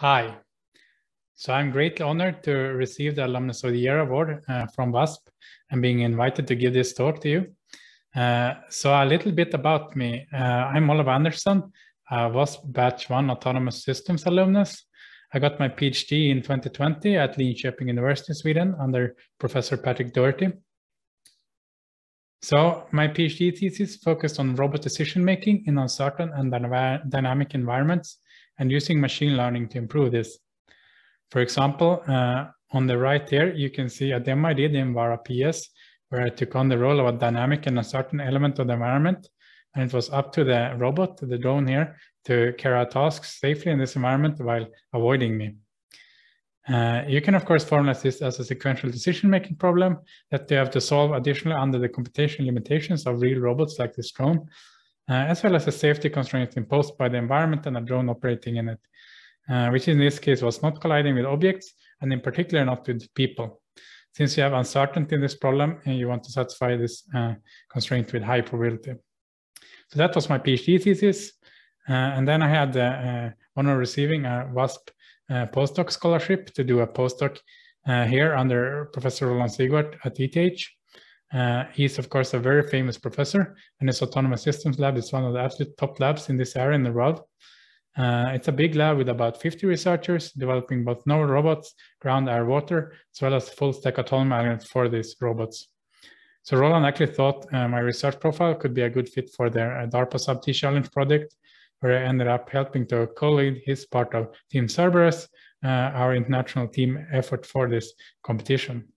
Hi. So I'm greatly honored to receive the Alumnus of the Year award from WASP and being invited to give this talk to you. So a little bit about me. I'm Olov Andersson, WASP Batch 1 Autonomous Systems alumnus. I got my PhD in 2020 at Linköping University, Sweden, under Professor Patrick Doherty. So my PhD thesis focused on robot decision-making in uncertain and dynamic environments and using machine learning to improve this. For example, on the right here, you can see a demo I did in Vara PS, where I took on the role of a dynamic and uncertain element of the environment. And it was up to the robot, the drone here, to carry out tasks safely in this environment while avoiding me. You can, of course, formalize this as a sequential decision-making problem that you have to solve additionally under the computational limitations of real robots like this drone, as well as the safety constraints imposed by the environment and a drone operating in it, which in this case was not colliding with objects, and in particular not with people. Since you have uncertainty in this problem, and you want to satisfy this constraint with high probability. So that was my PhD thesis. And then I had the honor of receiving a WASP postdoc scholarship to do a postdoc here under Professor Roland Sigwart at ETH. He's, of course, a very famous professor, and his autonomous systems lab is one of the absolute top labs in this area in the world. It's a big lab with about 50 researchers developing both novel robots, ground, air, water, as well as full stack autonomy algorithms for these robots. So Roland actually thought my research profile could be a good fit for their DARPA SubT-challenge project, where I ended up helping to co-lead his part of Team Cerberus, our international team effort for this competition.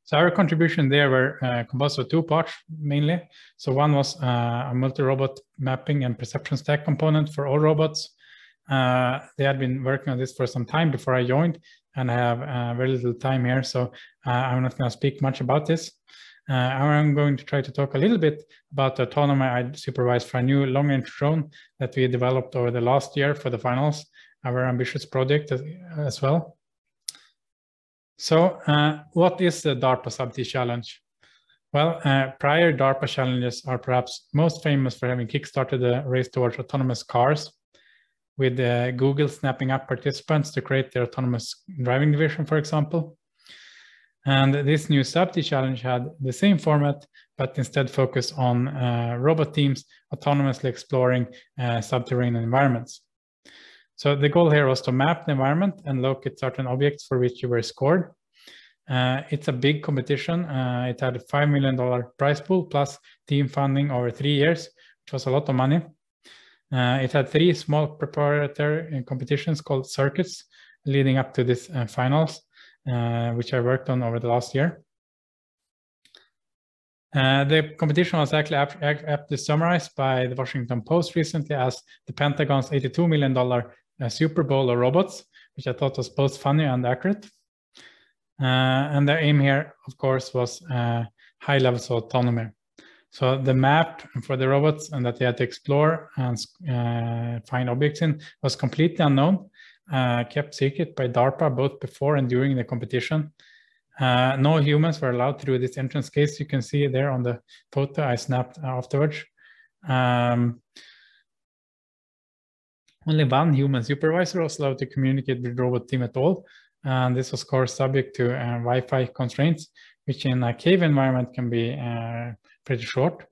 So our contribution there were composed of two parts mainly. So one was a multi-robot mapping and perception stack component for all robots. They had been working on this for some time before I joined, and I have very little time here, so I'm not going to speak much about this. I'm going to try to talk a little bit about the autonomy I supervised for a new long-range drone that we developed over the last year for the finals, a very ambitious project as well. So what is the DARPA SubT-challenge? Well, prior DARPA challenges are perhaps most famous for having kickstarted the race towards autonomous cars, with Google snapping up participants to create their autonomous driving division, for example. And this new SubT-challenge had the same format, but instead focused on robot teams autonomously exploring subterranean environments. So the goal here was to map the environment and locate certain objects for which you were scored. It's a big competition. It had a $5 million prize pool plus team funding over 3 years, which was a lot of money. It had 3 small preparatory competitions called circuits leading up to this finals, which I worked on over the last year. The competition was actually aptly summarized by the Washington Post recently as the Pentagon's $82 million Super Bowl of robots, which I thought was both funny and accurate. And the aim here, of course, was high levels of autonomy. So the map for the robots and that they had to explore and find objects in was completely unknown, kept secret by DARPA both before and during the competition. No humans were allowed through this entrance case. You can see there on the photo I snapped afterwards. Only one human supervisor was allowed to communicate with the robot team at all. And this was, of course, subject to Wi-Fi constraints, which in a cave environment can be pretty short.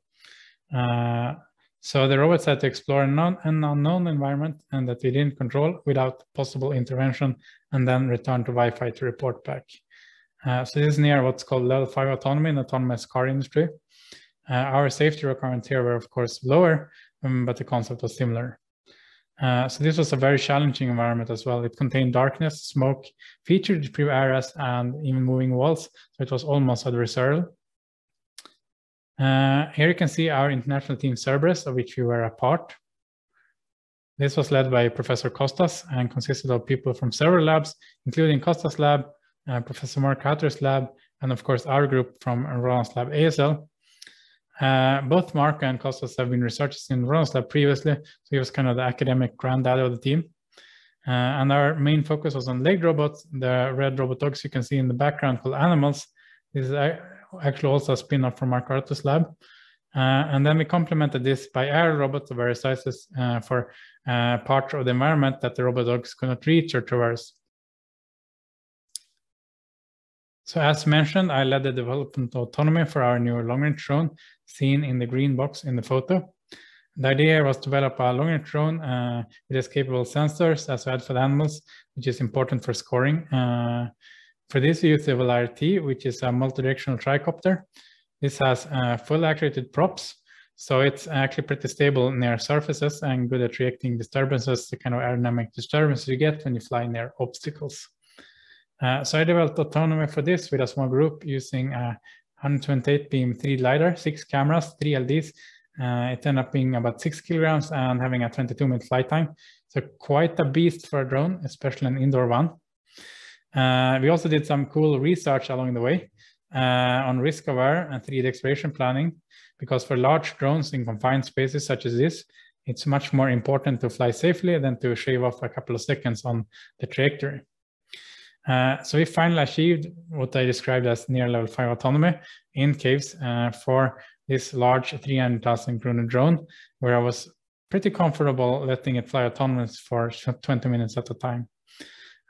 So the robots had to explore an unknown environment and that they didn't control without possible intervention, and then return to Wi-Fi to report back. So this is near what's called level 5 autonomy in the autonomous car industry. Our safety requirements here were, of course, lower, but the concept was similar. So this was a very challenging environment as well. It contained darkness, smoke, feature-free areas, and even moving walls. So it was almost adversarial. Here you can see our international team Cerberus, of which we were a part. This was led by Professor Costas and consisted of people from several labs, including Costas' lab, Professor Mark Hatter's lab, and of course our group from Roland's lab ASL. Both Mark and Costas have been researchers in Roland's lab previously, so he was kind of the academic granddad of the team. And our main focus was on legged robots, the red robot dogs you can see in the background called Animals. This is actually also a spin-off from Mark Hatter's lab. And then we complemented this by air robots of various sizes for part of the environment that the robot dogs could not reach or traverse. So as mentioned, I led the development of autonomy for our new long-range drone, seen in the green box in the photo. The idea was to develop a long-range drone with escapable sensors as well for the animals, which is important for scoring. For this, we use the LRT, which is a multi-directional tricopter. This has full actuated props, so it's actually pretty stable near surfaces and good at reacting disturbances, the kind of aerodynamic disturbances you get when you fly near obstacles. So I developed autonomy for this with a small group using a 128 beam 3 LiDAR, 6 cameras, 3 LDs. It ended up being about 6 kilograms and having a 22-minute flight time. So quite a beast for a drone, especially an indoor one. We also did some cool research along the way on risk-aware and 3D exploration planning, because for large drones in confined spaces such as this, it's much more important to fly safely than to shave off a couple of seconds on the trajectory. So we finally achieved what I described as near level 5 autonomy in caves for this large 300,000 krona drone, where I was pretty comfortable letting it fly autonomous for 20 minutes at a time.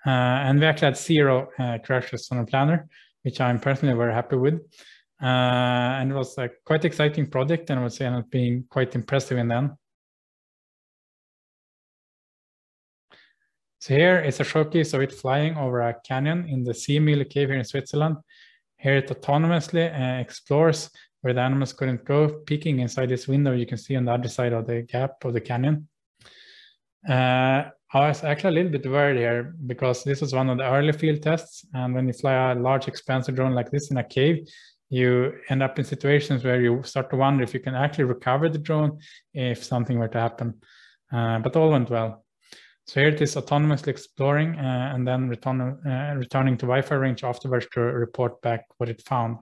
And we actually had 0 crashes on a planner, which I'm personally very happy with. And it was a quite exciting project, and I would say ended up being quite impressive in the end. So here is a showcase of it flying over a canyon in the Seemühle cave here in Switzerland. Here it autonomously explores where the animals couldn't go, peeking inside this window you can see on the other side of the gap of the canyon. I was actually a little bit worried here because this was one of the early field tests, and when you fly a large expansive drone like this in a cave, you end up in situations where you start to wonder if you can actually recover the drone if something were to happen. But all went well. So here it is autonomously exploring and then returning to Wi-Fi range afterwards to report back what it found.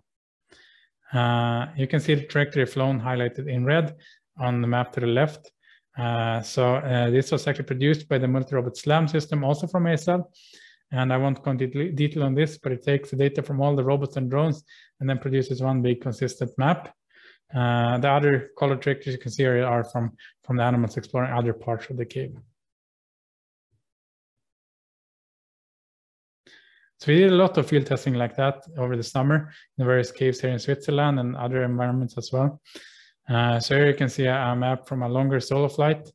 You can see the trajectory flown highlighted in red on the map to the left. This was actually produced by the multi-robot SLAM system, also from ASL. And I won't go into detail on this, but it takes the data from all the robots and drones and then produces one big consistent map. The other color trajectories you can see here are from the animals exploring other parts of the cave. So we did a lot of field testing like that over the summer in various caves here in Switzerland and other environments as well. So here you can see a map from a longer solo flight.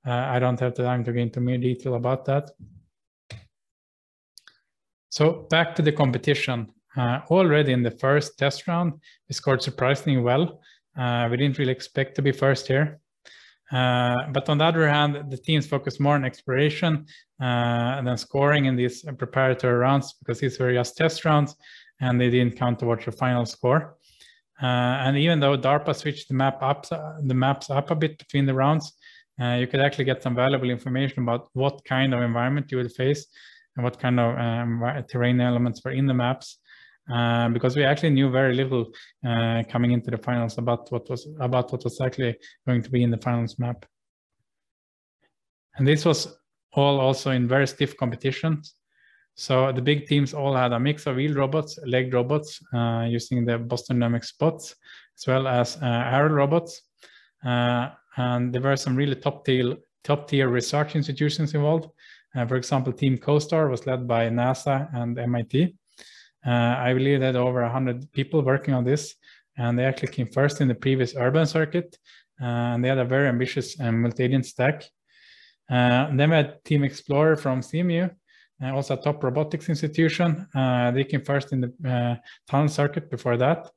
I don't have the time to go into more detail about that. So back to the competition. Already in the first test round, we scored surprisingly well. We didn't really expect to be first here. But on the other hand, the teams focused more on exploration and then scoring in these preparatory rounds, because these were just test rounds and they didn't count towards your final score. And even though DARPA switched the maps up a bit between the rounds, you could actually get some valuable information about what kind of environment you will face and what kind of terrain elements were in the maps. Because we actually knew very little coming into the finals about what was actually going to be in the finals map. And this was all also in very stiff competitions. So the big teams all had a mix of wheeled robots, legged robots using the Boston Dynamics spots, as well as aerial robots. And there were some really top tier research institutions involved. For example, Team CoStar was led by NASA and MIT. I believe they had over 100 people working on this, and they actually came first in the previous urban circuit, and they had a very ambitious multi-agent stack. Then we had Team Explorer from CMU, also a top robotics institution. They came first in the tunnel circuit before that.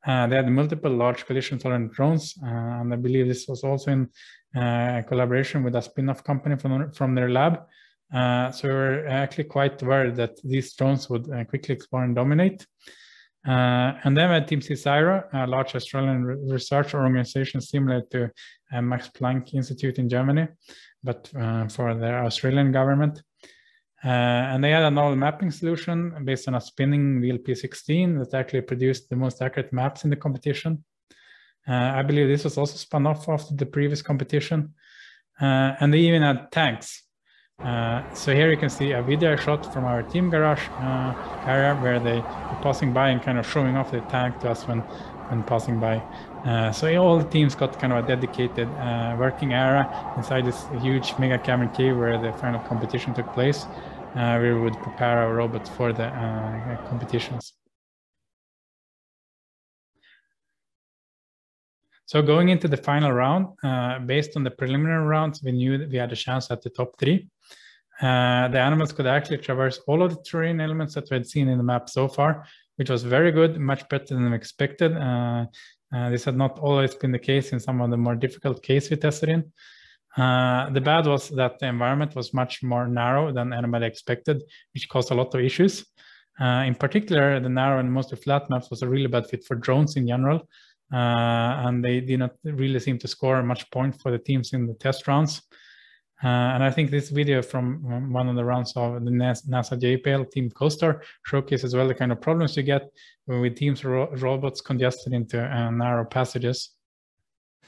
They had multiple large collision-tolerant drones, and I believe this was also in collaboration with a spin-off company from their lab. So we were actually quite worried that these drones would quickly explore and dominate. And then we had Team CSIRO, a large Australian research organization similar to Max Planck Institute in Germany, but for the Australian government. And they had a novel mapping solution based on a spinning wheel P16 that actually produced the most accurate maps in the competition. I believe this was also spun off after the previous competition. And they even had tanks. So here you can see a video shot from our team garage area where they were passing by and kind of showing off the tank to us when when passing by. So all teams got kind of a dedicated working area inside this huge mega cavern cave where the final competition took place. We would prepare our robots for the competitions. So going into the final round, based on the preliminary rounds, we knew that we had a chance at the top 3. The animals could actually traverse all of the terrain elements that we had seen in the map so far, which was very good, much better than expected. This had not always been the case in some of the more difficult cases we tested in. The bad was that the environment was much more narrow than anybody expected, which caused a lot of issues. In particular, the narrow and mostly flat maps was a really bad fit for drones in general. And they did not really seem to score much point for the teams in the test rounds. And I think this video from one of the rounds of the NASA JPL Team CoStar showcases well the kind of problems you get with teams robots congested into narrow passages.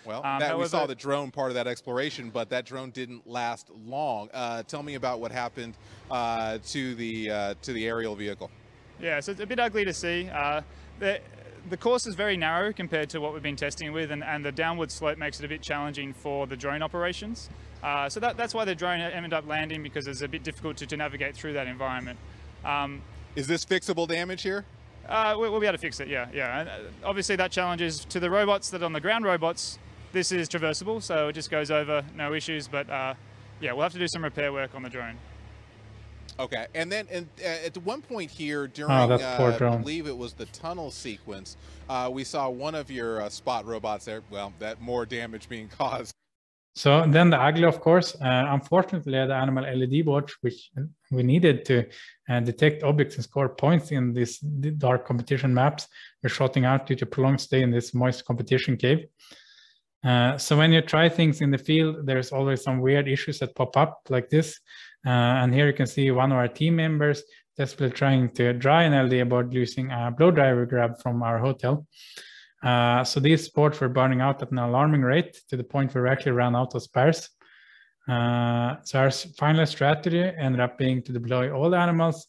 Well, we saw the drone part of that exploration, but that drone didn't last long. Tell me about what happened to the aerial vehicle. Yeah, so it's a bit ugly to see. The course is very narrow compared to what we've been testing with, and the downward slope makes it a bit challenging for the drone operations. So that's why the drone ended up landing, because it's a bit difficult to navigate through that environment. Is this fixable damage here? We'll be able to fix it, yeah. And obviously that challenge is to the robots that on the ground robots, this is traversable, so it just goes over, no issues, but yeah, we'll have to do some repair work on the drone. Okay, and then at one point here during, I believe it was the tunnel sequence, we saw one of your spot robots there, well, that more damage being caused. So then the ugly, of course, unfortunately, the animal LED board, which we needed to detect objects and score points in these dark competition maps, were shorting out due to prolonged stay in this moist competition cave. So when you try things in the field, there's always some weird issues that pop up like this. And here you can see one of our team members desperately trying to dry an LD board using a blow dryer we grabbed from our hotel. So these boards were burning out at an alarming rate to the point where we actually ran out of spares. So our final strategy ended up being to deploy all the animals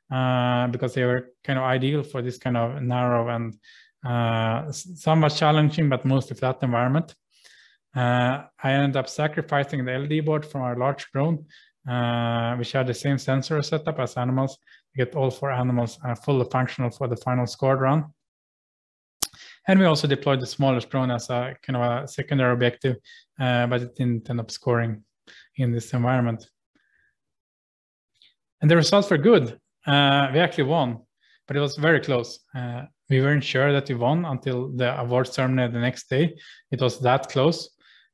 because they were kind of ideal for this kind of narrow and somewhat challenging but mostly flat environment. I ended up sacrificing the LD board from our large drone, which had the same sensor setup as animals, to get all 4 animals fully functional for the final scored run. And we also deployed the smallest drone as a kind of a secondary objective, but it didn't end up scoring in this environment. And the results were good. We actually won, but it was very close. We weren't sure that we won until the awards ceremony the next day. It was that close.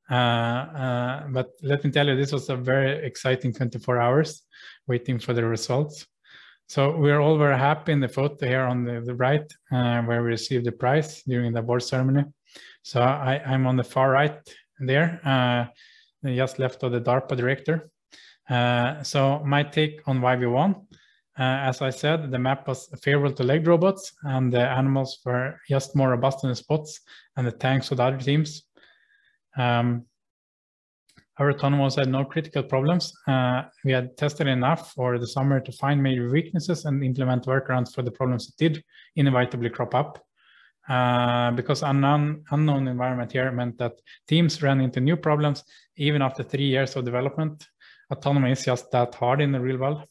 But let me tell you, this was a very exciting 24 hours waiting for the results. So we're all very happy in the photo here on the right, where we received the prize during the award ceremony. So I'm on the far right there, just left of the DARPA director. So my take on why we won, as I said, the map was favorable to legged robots, and the animals were just more robust in the spots, and the tanks of the other teams. Our autonomous had no critical problems. We had tested enough for the summer to find major weaknesses and implement workarounds for the problems that did inevitably crop up. Because unknown environment here meant that teams ran into new problems even after 3 years of development. Autonomy is just that hard in the real world.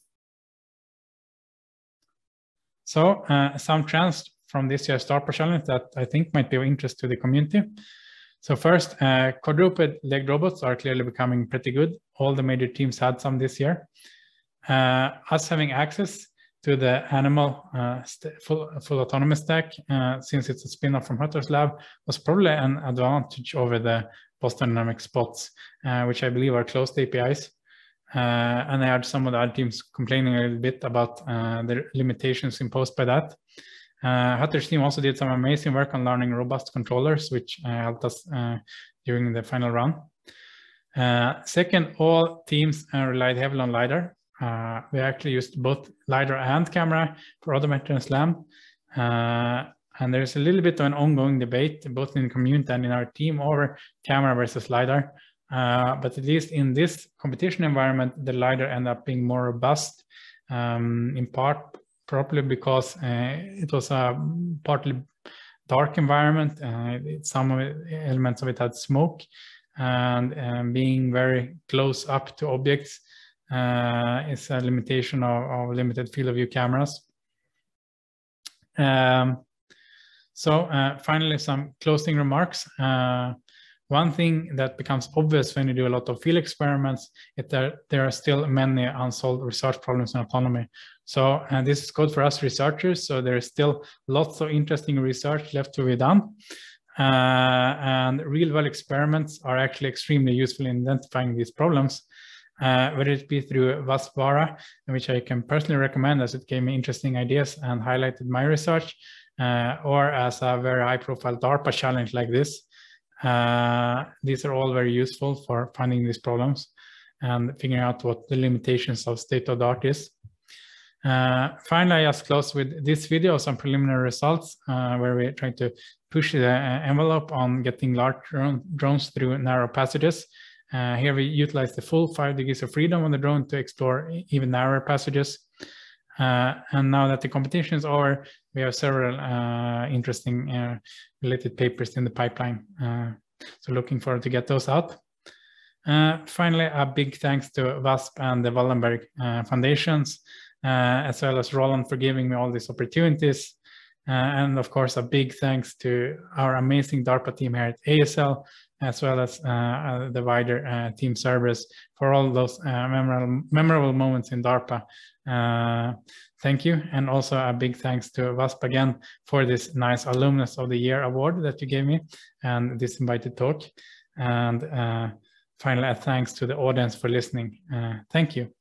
So some trends from this year's DARPA challenge that I think might be of interest to the community. So first, quadruped leg robots are clearly becoming pretty good. All the major teams had some this year. Us having access to the animal full autonomous stack, since it's a spin-off from Hutter's lab, was probably an advantage over the Boston Dynamics spots, which I believe are closed APIs. And I heard some of the other teams complaining a little bit about the limitations imposed by that. Hutter's team also did some amazing work on learning robust controllers, which helped us during the final run. Second, all teams relied heavily on LiDAR. We actually used both LiDAR and camera for odometer and SLAM. And there's a little bit of an ongoing debate, both in the community and in our team, over camera versus LiDAR. But at least in this competition environment, the LiDAR ended up being more robust, in part probably because it was partly dark environment. Some of it, elements of it had smoke, and being very close up to objects is a limitation of limited field of view cameras. So finally, some closing remarks. One thing that becomes obvious when you do a lot of field experiments is that there are still many unsolved research problems in autonomy. So this is good for us researchers. So there is still lots of interesting research left to be done. And real-world experiments are actually extremely useful in identifying these problems, whether it be through WASP VARA, which I can personally recommend as it gave me interesting ideas and highlighted my research, or as a very high-profile DARPA challenge like this. These are all very useful for finding these problems and figuring out what the limitations of state-of-the-art is. Finally, I just close with this video, some preliminary results where we're trying to push the envelope on getting large drones through narrow passages. Here we utilize the full 5 degrees of freedom on the drone to explore even narrower passages. And now that the competition is over, we have several interesting related papers in the pipeline. So looking forward to get those out. Finally, a big thanks to WASP and the Wallenberg Foundations, as well as Roland for giving me all these opportunities. And of course, a big thanks to our amazing DARPA team here at ASL, as well as the wider team Cerberus for all those memorable moments in DARPA. Thank you. And also a big thanks to WASP again for this nice Alumnus of the Year award that you gave me and this invited talk. And finally, a thanks to the audience for listening. Thank you.